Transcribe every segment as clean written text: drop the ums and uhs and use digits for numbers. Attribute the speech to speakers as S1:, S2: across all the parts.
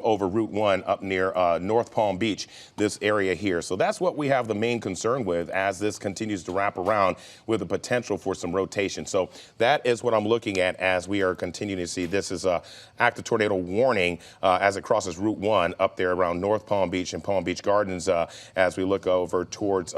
S1: over Route 1 up near North Palm Beach, this area here. So that's what we have the main concern with as this continues to wrap around with the potential for some rotation. So that is what I'm looking at as we are continuing to see. This is a active tornado warning as it crosses Route 1 up there around North Palm Beach and Palm Beach Gardens as we look over towards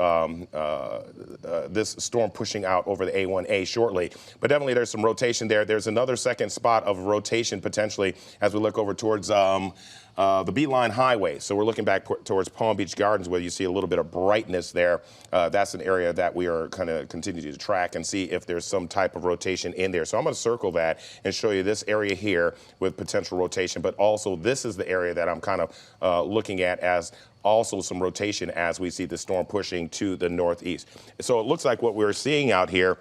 S1: this storm pushing out over the A1A shortly. But definitely there's some rotation there. There's another second spot of rotation potentially as we look over towards the Beeline Highway. So we're looking back towards Palm Beach Gardens where you see a little bit of brightness there. That's an area that we are kind of continuing to track and see if there's some type of rotation in there. So I'm going to circle that and show you this area here with potential rotation, but also this is the area that I'm kind of looking at as also some rotation as we see the storm pushing to the northeast. So it looks like what we're seeing out here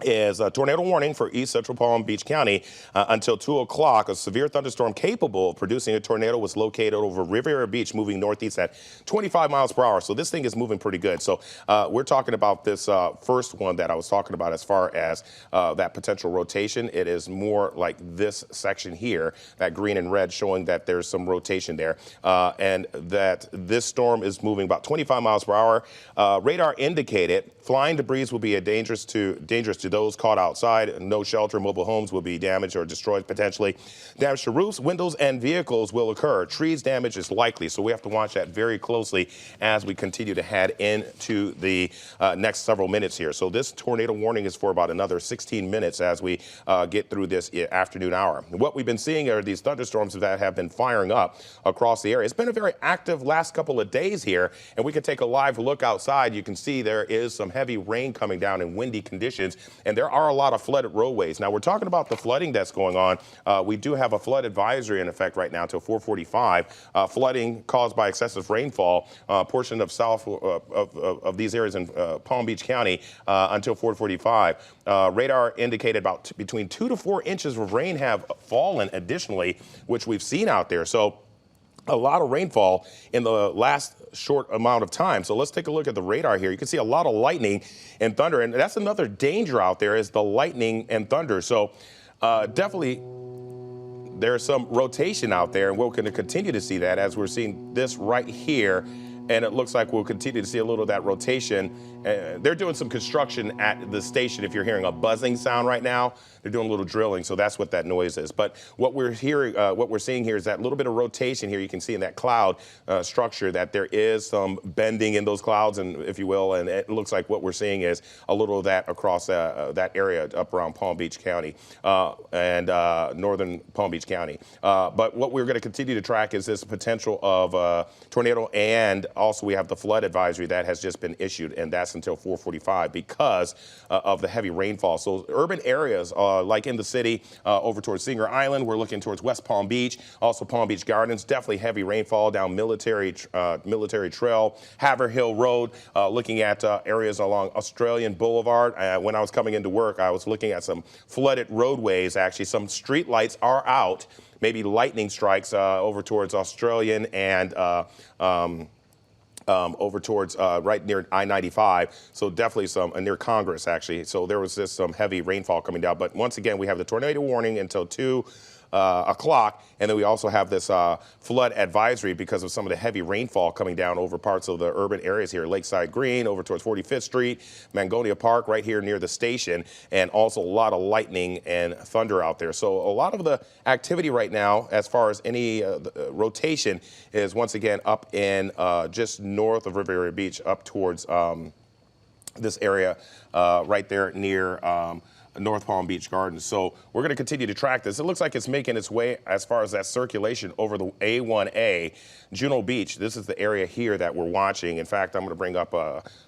S1: is a tornado warning for East Central Palm Beach County until 2 o'clock. A severe thunderstorm capable of producing a tornado was located over Riviera Beach, moving northeast at 25 miles per hour. So this thing is moving pretty good. So we're talking about this first one that I was talking about as far as that potential rotation. It is more like this section here, that green and red, showing that there's some rotation there and that this storm is moving about 25 miles per hour. Radar indicated flying debris will be dangerous to those caught outside. No shelter, mobile homes will be damaged or destroyed potentially. Damage to roofs, windows, and vehicles will occur. Trees damage is likely, so we have to watch that very closely as we continue to head into the next several minutes here. So this tornado warning is for about another 16 minutes as we get through this afternoon hour. What we've been seeing are these thunderstorms that have been firing up across the area. It's been a very active last couple of days here, and we can take a live look outside. You can see there is some heavy rain coming down in windy conditions. And there are a lot of flooded roadways. Now, we're talking about the flooding that's going on. We do have a flood advisory in effect right now until 4:45. Flooding caused by excessive rainfall, portion of south of these areas in Palm Beach County until 4:45. Radar indicated about between 2 to 4 inches of rain have fallen additionally, which we've seen out there. So a lot of rainfall in the last short amount of time. So let's take a look at the radar here. You can see a lot of lightning and thunder, and that's another danger out there is the lightning and thunder. So definitely there's some rotation out there, and we're going to continue to see that as we're seeing this right here. And it looks like we'll continue to see a little of that rotation. They're doing some construction at the station. If you're hearing a buzzing sound right now, they're doing a little drilling, so that's what that noise is. But what we're hearing, what we're seeing here is that little bit of rotation here. You can see in that cloud structure that there is some bending in those clouds, and if you will, and it looks like what we're seeing is a little of that across that area up around Palm Beach County and northern Palm Beach County. But what we're going to continue to track is this potential of tornado, and also we have the flood advisory that has just been issued, and that's until 4:45 because of the heavy rainfall. So urban areas like in the city over towards Singer Island, we're looking towards West Palm Beach, also Palm Beach Gardens, definitely heavy rainfall down Military Trail, Haverhill Road, looking at areas along Australian Boulevard. When I was coming into work, I was looking at some flooded roadways. Actually, some street lights are out, maybe lightning strikes over towards Australian and over towards right near I-95. So definitely some near Congress, actually. So there was just some heavy rainfall coming down. But once again, we have the tornado warning until 2 o'clock. And then we also have this flood advisory because of some of the heavy rainfall coming down over parts of the urban areas here. Lakeside Green, over towards 45th Street, Mangonia Park, right here near the station, and also a lot of lightning and thunder out there. So a lot of the activity right now, as far as any rotation, is once again up in just north of Riviera Beach, up towards this area right there near North Palm Beach Gardens. So we're going to continue to track this. It looks like it's making its way as far as that circulation over the A1A, Juno Beach. This is the area here that we're watching. In fact, I'm going to bring up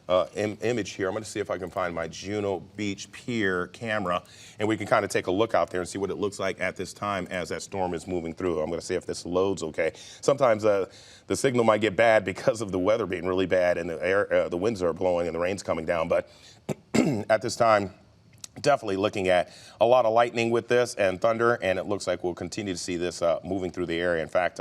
S1: an image here. I'm going to see if I can find my Juno Beach Pier camera, and we can kind of take a look out there and see what it looks like at this time as that storm is moving through. I'm going to see if this loads okay. Sometimes the signal might get bad because of the weather being really bad and the winds are blowing and the rain's coming down, but at this time, Definitely looking at a lot of lightning with this and thunder, and it looks like we'll continue to see this moving through the area. In fact,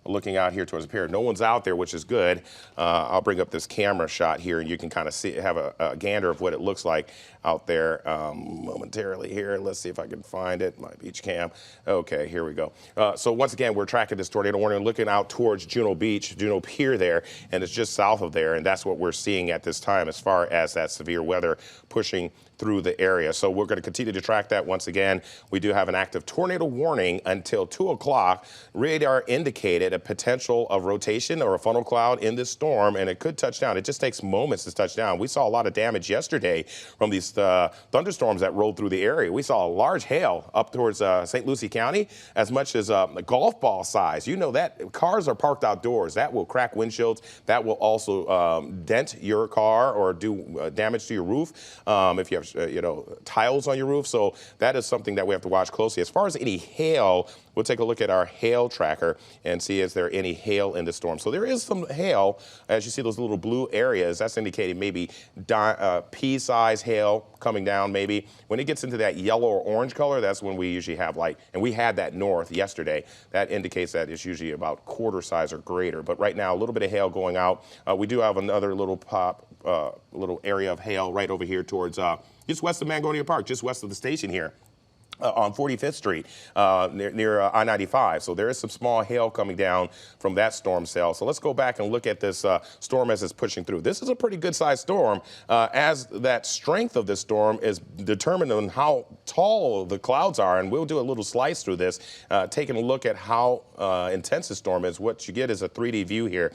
S1: looking out here towards the pier, no one's out there, which is good. I'll bring up this camera shot here, and you can kind of see, have a gander of what it looks like out there momentarily here. Let's see if I can find it, my beach cam. Okay, here we go. So once again, we're tracking this tornado warning, looking out towards Juno Beach, Juno Pier there, and it's just south of there, and that's what we're seeing at this time as far as that severe weather pushing through the area. So we're going to continue to track that. Once again, we do have an active tornado warning until 2 o'clock. Radar indicated a potential of rotation or a funnel cloud in this storm, and it could touch down. It just takes moments to touch down. We saw a lot of damage yesterday from these thunderstorms that rolled through the area. We saw a large hail up towards St. Lucie County, as much as a golf ball size. You know that cars are parked outdoors. That will crack windshields. That will also dent your car or do damage to your roof if you have tiles on your roof. So that is something that we have to watch closely. As far as any hail, we'll take a look at our hail tracker and see is there any hail in the storm. So there is some hail. As you see those little blue areas, that's indicating maybe pea-sized hail coming down maybe. When it gets into that yellow or orange color, that's when we usually have and we had that north yesterday. That indicates that it's usually about quarter size or greater. But right now, a little bit of hail going out. We do have another little little area of hail right over here towards just west of Mangonia Park, just west of the station here. On 45th Street near I-95. So there is some small hail coming down from that storm cell. So let's go back and look at this storm as it's pushing through. This is a pretty good sized storm as that strength of this storm is determined on how tall the clouds are. And we'll do a little slice through this, taking a look at how intense the storm is. What you get is a 3D view here.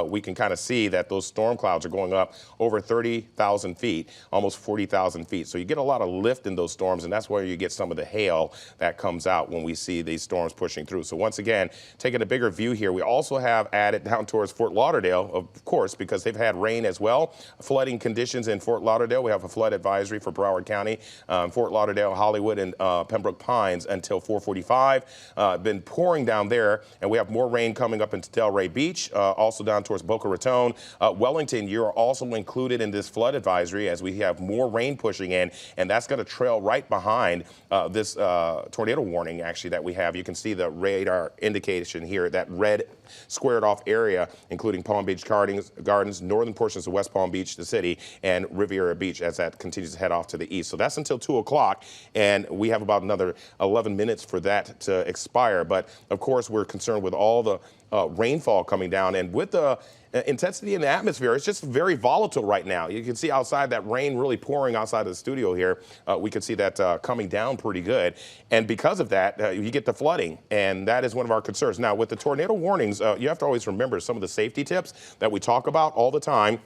S1: We can kind of see that those storm clouds are going up over 30,000 feet, almost 40,000 feet. So you get a lot of lift in those storms, and that's where you get some of the hail that comes out when we see these storms pushing through. So once again, taking a bigger view here, we also have added down towards Fort Lauderdale, of course, because they've had rain as well. Flooding conditions in Fort Lauderdale. We have a flood advisory for Broward County, Fort Lauderdale, Hollywood, and Pembroke Pines until 4:45. Been pouring down there, and we have more rain coming up into Delray Beach, also down towards Boca Raton. Wellington, you're also included in this flood advisory as we have more rain pushing in, and that's going to trail right behind this tornado warning actually that we have. You can see the radar indication here, that red squared off area, including Palm Beach Gardens, northern portions of West Palm Beach, the city, and Riviera Beach as that continues to head off to the east. So that's until 2 o'clock, and we have about another 11 minutes for that to expire. But of course, we're concerned with all the rainfall coming down, and with the intensity in the atmosphere, it's just very volatile right now. You can see outside that rain really pouring outside of the studio here. We can see that coming down pretty good. And because of that, you get the flooding, and that is one of our concerns. Now, with the tornado warnings, you have to always remember some of the safety tips that we talk about all the time.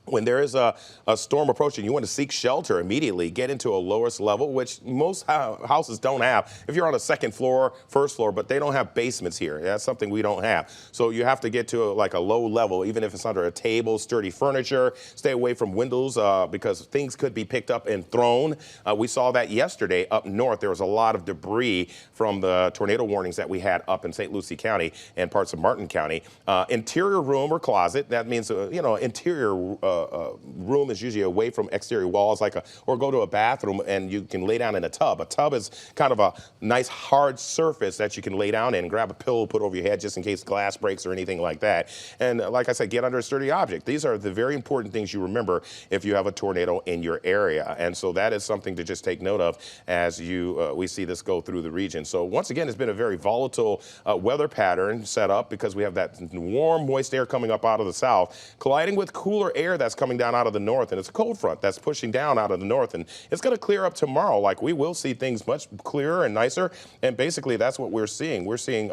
S1: When there is a storm approaching, you want to seek shelter immediately, get into a lowest level, which most houses don't have. If you're on a second floor, first floor, but they don't have basements here. That's something we don't have. So you have to get to a low level, even if it's under a table, sturdy furniture. Stay away from windows because things could be picked up and thrown. We saw that yesterday up north. There was a lot of debris from the tornado warnings that we had up in St. Lucie County and parts of Martin County. Interior room or closet, that means, interior room is usually away from exterior walls, or go to a bathroom and you can lay down in a tub. A tub is kind of a nice hard surface that you can lay down in and grab a pillow, put over your head just in case glass breaks or anything like that. And like I said, get under a sturdy object. These are the very important things you remember if you have a tornado in your area. And so that is something to just take note of as we see this go through the region. So once again, it's been a very volatile weather pattern set up because we have that warm, moist air coming up out of the south, colliding with cooler air that's coming down out of the north, and it's a cold front that's pushing down out of the north, and it's going to clear up tomorrow. We will see things much clearer and nicer, and basically that's what we're seeing. We're seeing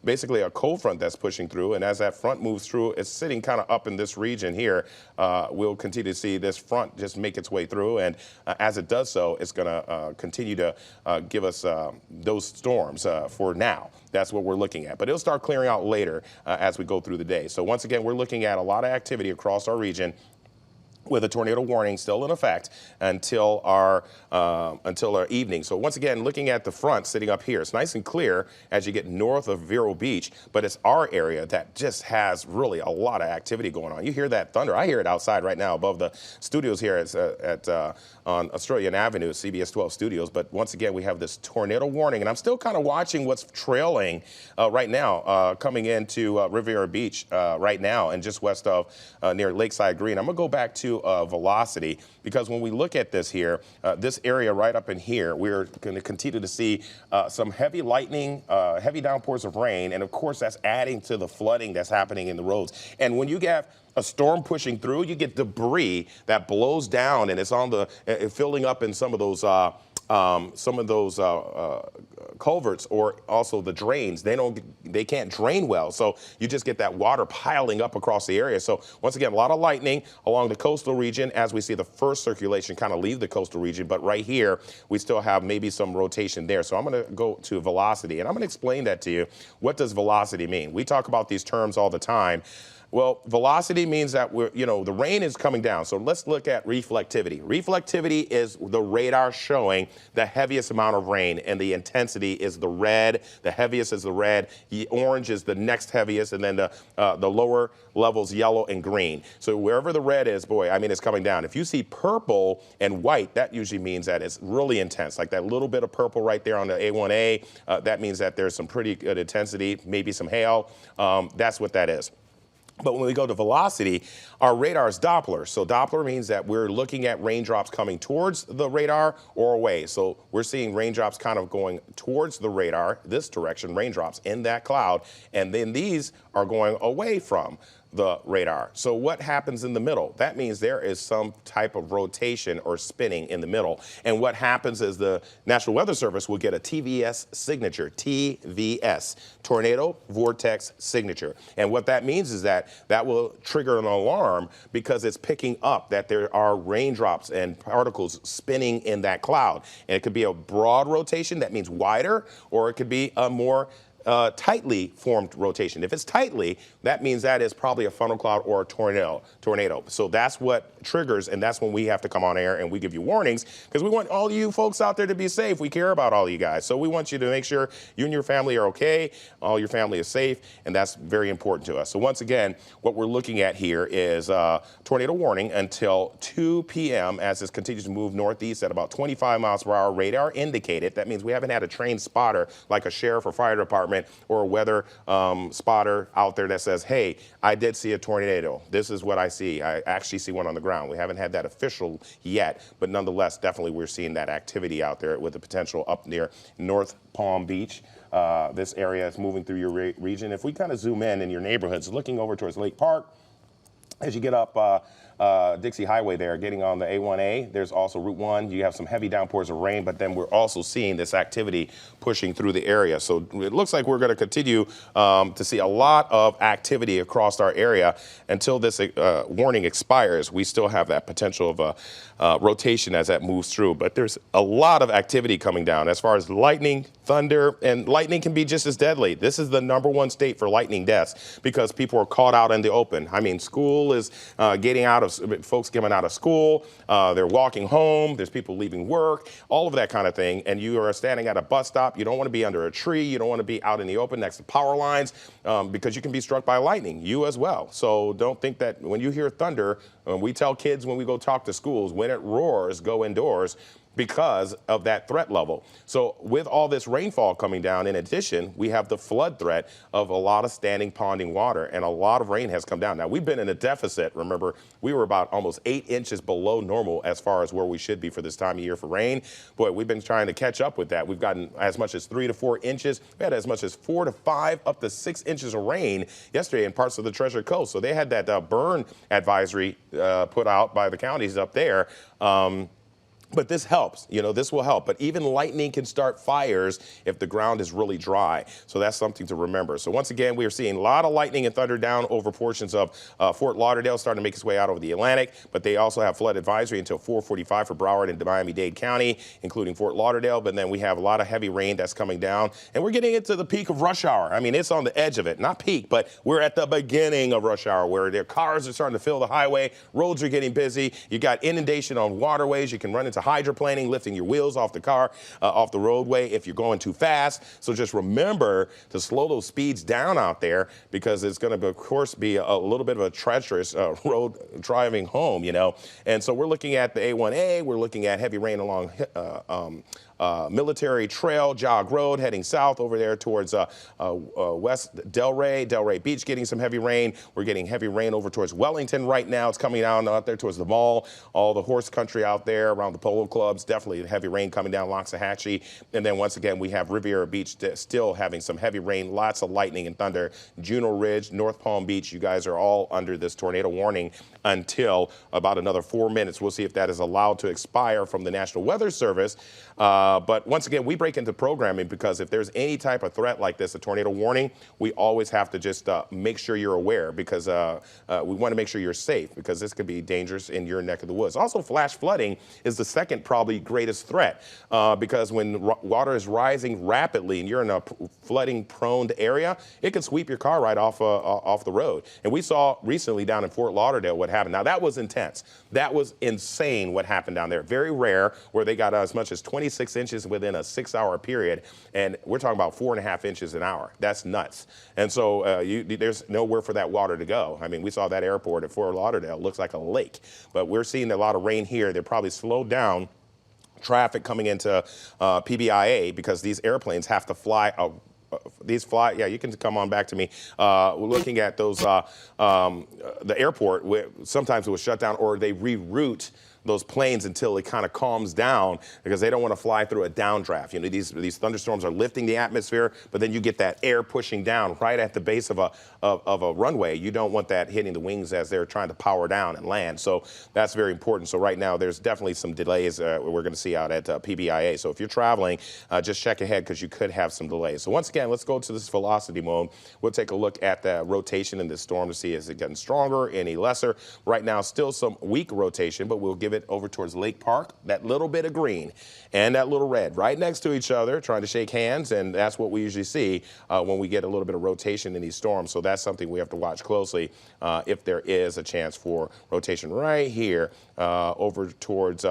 S1: basically a cold front that's pushing through, and as that front moves through, it's sitting kind of up in this region here. We'll continue to see this front just make its way through, and as it does so, it's going to continue to give us those storms for now. That's what we're looking at, but it'll start clearing out later as we go through the day. So once again, we're looking at a lot of activity across our region. with a tornado warning still in effect until our evening. So once again, looking at the front sitting up here, it's nice and clear as you get north of Riviera Beach, but it's our area that just has really a lot of activity going on. You hear that thunder. I hear it outside right now above the studios here on Australian Avenue, CBS 12 studios. But once again, we have this tornado warning, and I'm still kind of watching what's trailing right now, coming into Riviera Beach right now and just west of near Lakeside Green. I'm going to go back to velocity, because when we look at this here, this area right up in here, we're going to continue to see some heavy lightning, heavy downpours of rain, and of course that's adding to the flooding that's happening in the roads. And when you get a storm pushing through, you get debris that blows down, and it's on the filling up in some of those culverts, or also the drains. They can't drain well, so you just get that water piling up across the area. So once again, a lot of lightning along the coastal region as we see the first circulation kind of leave the coastal region, but right here we still have maybe some rotation there. So I'm going to go to velocity, and I'm going to explain that to you. What does velocity mean? We talk about these terms all the time. Well, velocity means that the rain is coming down. So let's look at reflectivity. Reflectivity is the radar showing the heaviest amount of rain, and the intensity is the red. The heaviest is the red. The orange is the next heaviest, and then the lower levels, yellow and green. So wherever the red is, boy, I mean, it's coming down. If you see purple and white, that usually means that it's really intense. Like that little bit of purple right there on the A1A, that means that there's some pretty good intensity, maybe some hail. That's what that is. But when we go to velocity, our radar is Doppler. So Doppler means that we're looking at raindrops coming towards the radar or away. So we're seeing raindrops kind of going towards the radar, this direction, raindrops in that cloud, and then these are going away from the radar. So what happens in the middle? That means there is some type of rotation or spinning in the middle. And what happens is the National Weather Service will get a TVS signature, TVS, Tornado Vortex Signature. And what that means is that will trigger an alarm, because it's picking up that there are raindrops and particles spinning in that cloud. And it could be a broad rotation, that means wider, or it could be a more tightly formed rotation. If it's tightly, that means that is probably a funnel cloud or a tornado. So that's what triggers, and that's when we have to come on air and we give you warnings, because we want all you folks out there to be safe. We care about all you guys. So we want you to make sure you and your family are okay, all your family is safe, and that's very important to us. So once again, what we're looking at here is tornado warning until 2 p.m. as this continues to move northeast at about 25 miles per hour, radar indicated. That means we haven't had a trained spotter like a sheriff or fire department or a weather spotter out there that says, hey, I did see a tornado. This is what I see. I actually see one on the ground. We haven't had that official yet, but nonetheless, definitely we're seeing that activity out there with the potential up near North Palm Beach. This area is moving through your region. If we kind of zoom in your neighborhoods, looking over towards Lake Park, as you get up Dixie Highway there, getting on the A1A, there's also Route 1. You have some heavy downpours of rain, but then we're also seeing this activity pushing through the area. So it looks like we're going to continue to see a lot of activity across our area until this warning expires. We still have that potential of a rotation as that moves through, but there's a lot of activity coming down as far as lightning, thunder, and lightning can be just as deadly. This is the #1 state for lightning deaths because people are caught out in the open. I mean, school is getting out of, folks coming out of school, they're walking home, there's people leaving work, all of that kind of thing, and you are standing at a bus stop. You don't want to be under a tree, you don't want to be out in the open next to power lines because you can be struck by lightning, you as well. So don't think that when you hear thunder, we tell kids when we go talk to schools, when it roars, go indoors, because of that threat level. So with all this rainfall coming down, in addition, we have the flood threat of a lot of standing ponding water, and a lot of rain has come down. Now, we've been in a deficit. Remember, we were about almost 8 inches below normal as far as where we should be for this time of year for rain. Boy, we've been trying to catch up with that. We've gotten as much as 3 to 4 inches. We had as much as 4 to 5, up to 6 inches of rain yesterday in parts of the Treasure Coast. So they had that burn advisory put out by the counties up there. But this helps, this will help. But even lightning can start fires if the ground is really dry. So that's something to remember. So once again, we are seeing a lot of lightning and thunder down over portions of Fort Lauderdale, starting to make its way out over the Atlantic. But they also have flood advisory until 4:45 for Broward and Miami-Dade County, including Fort Lauderdale. But then we have a lot of heavy rain that's coming down. And we're getting into the peak of rush hour. I mean, it's on the edge of it. Not peak, but we're at the beginning of rush hour where their cars are starting to fill the highway. Roads are getting busy. You got inundation on waterways. You can run into hydroplaning, lifting your wheels off the car, off the roadway if you're going too fast. So just remember to slow those speeds down out there, because it's going to, of course, be a little bit of a treacherous road driving home, And so we're looking at the A1A. We're looking at heavy rain along Military Trail, Jog Road, heading south over there towards West Delray Beach, getting some heavy rain. We're getting heavy rain over towards Wellington right now. It's coming down out there towards the mall, all the horse country out there around the polo clubs. Definitely heavy rain coming down Loxahatchee. And then once again, we have Riviera Beach still having some heavy rain, lots of lightning and thunder. Juno Ridge, North Palm Beach, you guys are all under this tornado warning until about another 4 minutes. We'll see if that is allowed to expire from the National Weather Service. But once again, we break into programming because if there's any type of threat like this, a tornado warning, we always have to just make sure you're aware, because we want to make sure you're safe, because this could be dangerous in your neck of the woods. Also, flash flooding is the second probably greatest threat, because when water is rising rapidly and you're in a flooding prone area, it can sweep your car right off the road. And we saw recently down in Fort Lauderdale what happened. Now, that was intense. That was insane what happened down there. Very rare where they got as much as 26 inches within a 6-hour period. And we're talking about 4.5 inches an hour. That's nuts. And so there's nowhere for that water to go. I mean, we saw that airport at Fort Lauderdale. It looks like a lake. But we're seeing a lot of rain here. They probably slowed down traffic coming into PBIA, because these airplanes have to fly yeah, you can come on back to me. We're looking at those, the airport, sometimes it was shut down, or they reroute those planes until it kind of calms down, because they don't want to fly through a downdraft. These thunderstorms are lifting the atmosphere, but then you get that air pushing down right at the base of a runway. You don't want that hitting the wings as they're trying to power down and land. So that's very important. So right now there's definitely some delays we're going to see out at PBIA. So if you're traveling, just check ahead, because you could have some delays. So once again, let's go to this velocity mode. We'll take a look at the rotation in this storm to see is it getting stronger, any lesser. Right now, still some weak rotation, but we'll give it over towards Lake Park, that little bit of green and that little red right next to each other, trying to shake hands. And that's what we usually see when we get a little bit of rotation in these storms. So that's something we have to watch closely if there is a chance for rotation right here over towards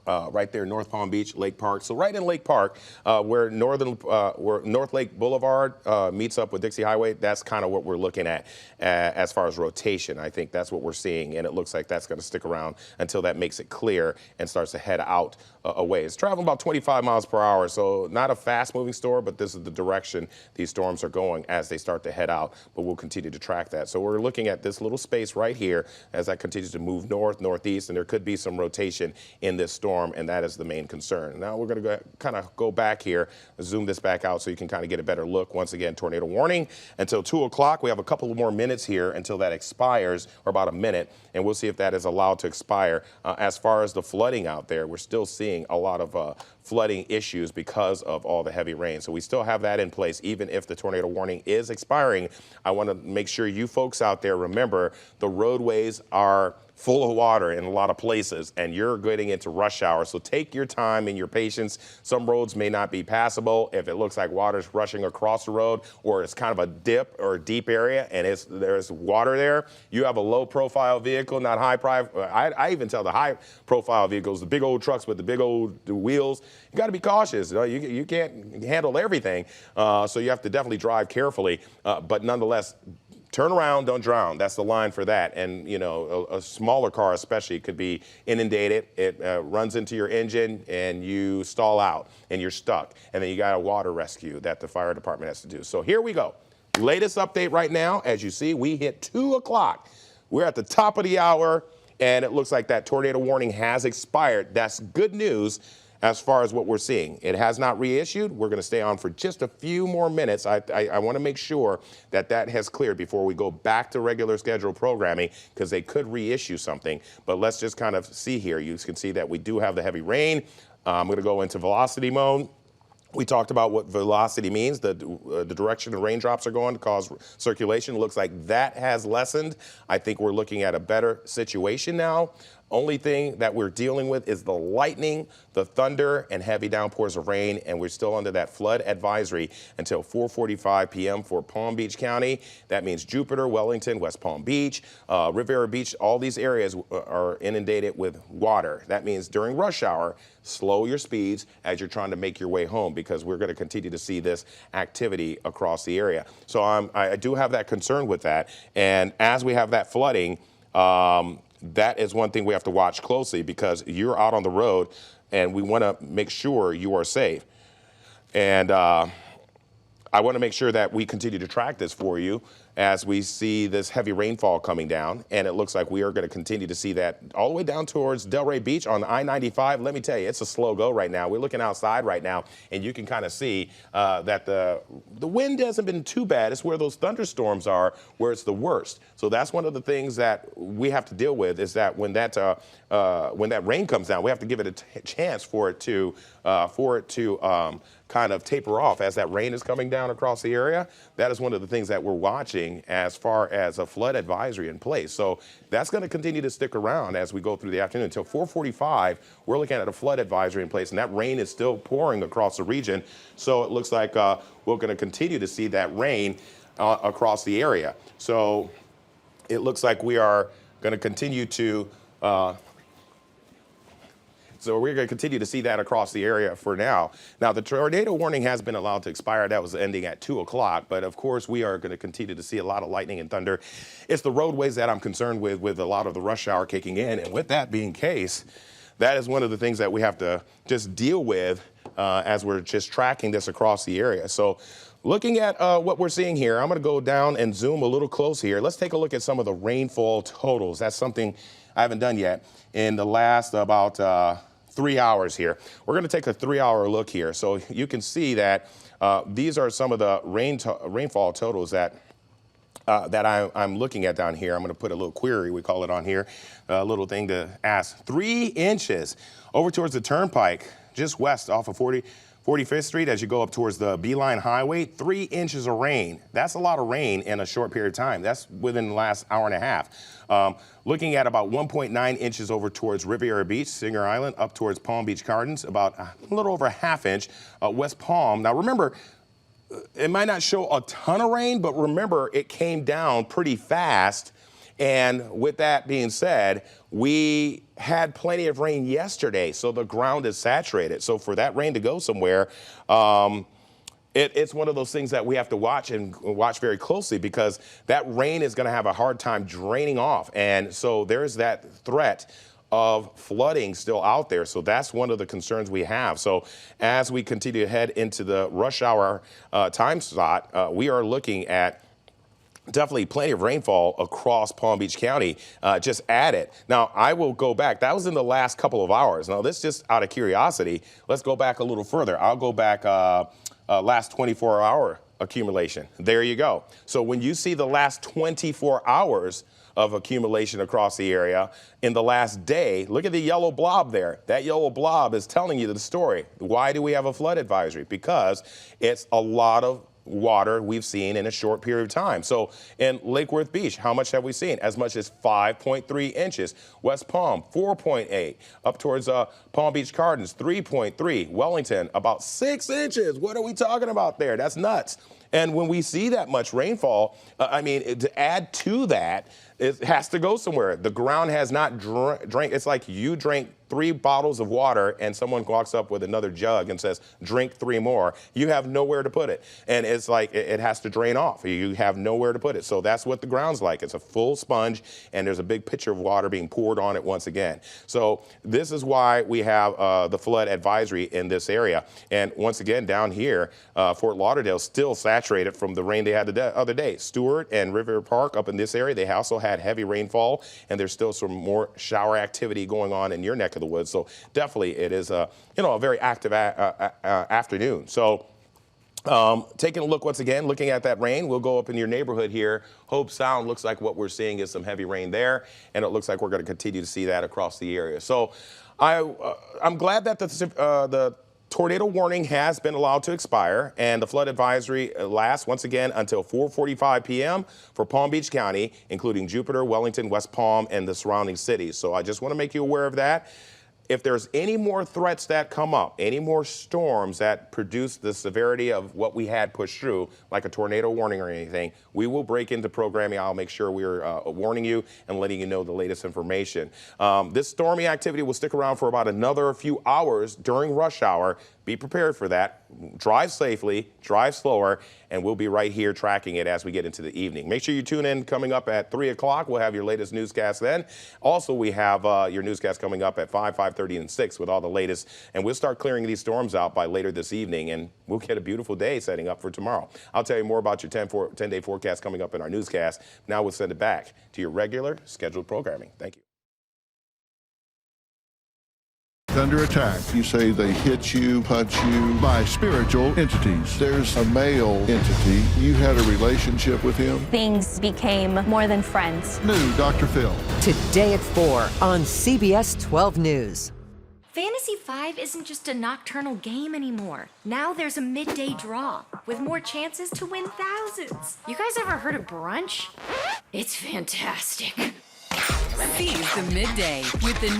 S1: right there, North Palm Beach, Lake Park. So right in Lake Park, where North Lake Boulevard meets up with Dixie Highway, that's kind of what we're looking at as far as rotation. I think that's what we're seeing, and it looks like that's going to stick around until that makes it clear and starts to head out away. It's traveling about 25 miles per hour, so not a fast-moving storm, but this is the direction these storms are going as they start to head out, but we'll continue to track that. So we're looking at this little space right here as that continues to move north, northeast, and there could be some rotation in this storm, and that is the main concern. Now we're going to kind of go back here, zoom this back out so you can kind of get a better look. Once again, tornado warning until 2 o'clock. We have a couple of more minutes here until that expires, or about a minute, and we'll see if that is allowed to expire. As far as the flooding out there, we're still seeing a lot of flooding issues because of all the heavy rain. So we still have that in place, even if the tornado warning is expiring. I want to make sure you folks out there remember the roadways are full of water in a lot of places, and you're getting into rush hour. So take your time and your patience. Some roads may not be passable if it looks like water's rushing across the road, or it's kind of a dip or a deep area and there's water there. You have a low profile vehicle, not high profile. I even tell the high profile vehicles, the big old trucks with the big old wheels, you got to be cautious. You can't handle everything. So you have to definitely drive carefully, but nonetheless, turn around, don't drown. That's the line for that. And, a smaller car especially could be inundated. It runs into your engine and you stall out and you're stuck. And then you got a water rescue that the fire department has to do. So here we go. Latest update right now. As you see, we hit 2 o'clock. We're at the top of the hour, and it looks like that tornado warning has expired. That's good news. as far as what we're seeing. It has not reissued. We're going to stay on for just a few more minutes. I want to make sure that that has cleared before we go back to regular scheduled programming, because they could reissue something. But let's just kind of see here. You can see that we do have the heavy rain. I'm going to go into velocity mode. We talked about what velocity means, the direction the raindrops are going to cause circulation. Looks like that has lessened. I think we're looking at a better situation now. Only thing that we're dealing with is the lightning, the thunder, and heavy downpours of rain, and we're still under that flood advisory until 4:45 p.m. for Palm Beach County. That means Jupiter, Wellington, West Palm Beach, Riviera Beach, all these areas are inundated with water. That means during rush hour, slow your speeds as you're trying to make your way home, because we're going to continue to see this activity across the area. So I do have that concern with that, and as we have that flooding, that is one thing we have to watch closely, because you're out on the road and we want to make sure you are safe. And I want to make sure that we continue to track this for you as we see this heavy rainfall coming down. And it looks like we are going to continue to see that all the way down towards Delray Beach on I-95. Let me tell you, it's a slow go right now. We're looking outside right now, and you can kind of see that the wind hasn't been too bad. It's where those thunderstorms are where it's the worst. So that's one of the things that we have to deal with, is that when that rain comes down, we have to give it a chance for it to kind of taper off as that rain is coming down across the area. That is one of the things that we're watching as far as a flood advisory in place. So that's going to continue to stick around as we go through the afternoon. Until 4:45, we're looking at a flood advisory in place, and that rain is still pouring across the region. So it looks like we're going to continue to see that rain across the area. So it looks like we are going to continue to So we're going to continue to see that across the area for now. Now, the tornado warning has been allowed to expire. That was ending at 2 o'clock. But of course, we are going to continue to see a lot of lightning and thunder. It's the roadways that I'm concerned with a lot of the rush hour kicking in. And with that being the case, that is one of the things that we have to just deal with as we're just tracking this across the area. So looking at what we're seeing here, I'm going to go down and zoom a little close here. Let's take a look at some of the rainfall totals. That's something I haven't done yet in the last about 3 hours here. We're going to take a 3-hour look here. So you can see that these are some of the rainfall totals that I'm looking at down here. I'm going to put a little query, we call it on here, a little thing to ask. 3 inches over towards the turnpike, just west off of 45th Street as you go up towards the Beeline Highway. 3 inches of rain. That's a lot of rain in a short period of time. That's within the last hour and a half. Looking at about 1.9 inches over towards Riviera Beach, Singer Island, up towards Palm Beach Gardens, about a little over a ½ inch. West Palm. Now remember, it might not show a ton of rain, but remember it came down pretty fast. And with that being said, we had plenty of rain yesterday, so the ground is saturated. So for that rain to go somewhere, it's one of those things that we have to watch and watch very closely, because that rain is going to have a hard time draining off. And so there's that threat of flooding still out there. So that's one of the concerns we have. So as we continue to head into the rush hour time slot, we are looking at definitely plenty of rainfall across Palm Beach County, just added. Now, I will go back. That was in the last couple of hours. Now, this just out of curiosity. Let's go back a little further. I'll go back last 24-hour accumulation. There you go. So when you see the last 24 hours of accumulation across the area in the last day, look at the yellow blob there. That yellow blob is telling you the story. Why do we have a flood advisory? Because it's a lot of water we've seen in a short period of time. So in Lake Worth Beach, how much have we seen? As much as 5.3 inches. West Palm, 4.8. Up towards Palm Beach Gardens, 3.3. Wellington, about 6 inches. What are we talking about there? That's nuts. And when we see that much rainfall, I mean, to add to that, it has to go somewhere. The ground has not drank. It's like you drank 3 bottles of water and someone walks up with another jug and says, drink 3 more. You have nowhere to put it. And it's like it has to drain off. You have nowhere to put it. So that's what the ground's like. It's a full sponge, and there's a big pitcher of water being poured on it once again. So this is why we have the flood advisory in this area. And once again, down here, Fort Lauderdale still saturated from the rain they had the other day. Stewart and River Park up in this area, they also had had heavy rainfall, and there's still some more shower activity going on in your neck of the woods. So definitely it is a very active afternoon. So taking a look once again, looking at that rain, we'll go up in your neighborhood here. Hope Sound looks like what we're seeing is some heavy rain there, and it looks like we're going to continue to see that across the area. So I'm glad that the tornado warning has been allowed to expire, and the flood advisory lasts once again until 4:45 p.m. for Palm Beach County, including Jupiter, Wellington, West Palm, and the surrounding cities. So I just want to make you aware of that. If there's any more threats that come up, any more storms that produce the severity of what we had pushed through, like a tornado warning or anything, we will break into programming. I'll make sure we're warning you and letting you know the latest information. This stormy activity will stick around for about another few hours during rush hour. Be prepared for that. Drive safely, drive slower, and we'll be right here tracking it as we get into the evening. Make sure you tune in coming up at 3 o'clock. We'll have your latest newscast then. Also, we have your newscast coming up at 5, 5:30, and 6 with all the latest. And we'll start clearing these storms out by later this evening, and we'll get a beautiful day setting up for tomorrow. I'll tell you more about your 10-day forecast coming up in our newscast. Now we'll send it back to your regular scheduled programming. Thank you.
S2: Under attack. You say they hit you, punch you by spiritual entities. There's a male entity. You had a relationship with him.
S3: Things became more than friends.
S2: New Dr. Phil.
S4: Today at 4 on CBS 12 News.
S5: Fantasy 5 isn't just a nocturnal game anymore. Now there's a midday draw with more chances to win thousands. You guys ever heard of brunch? It's fantastic.
S6: Seize the midday with the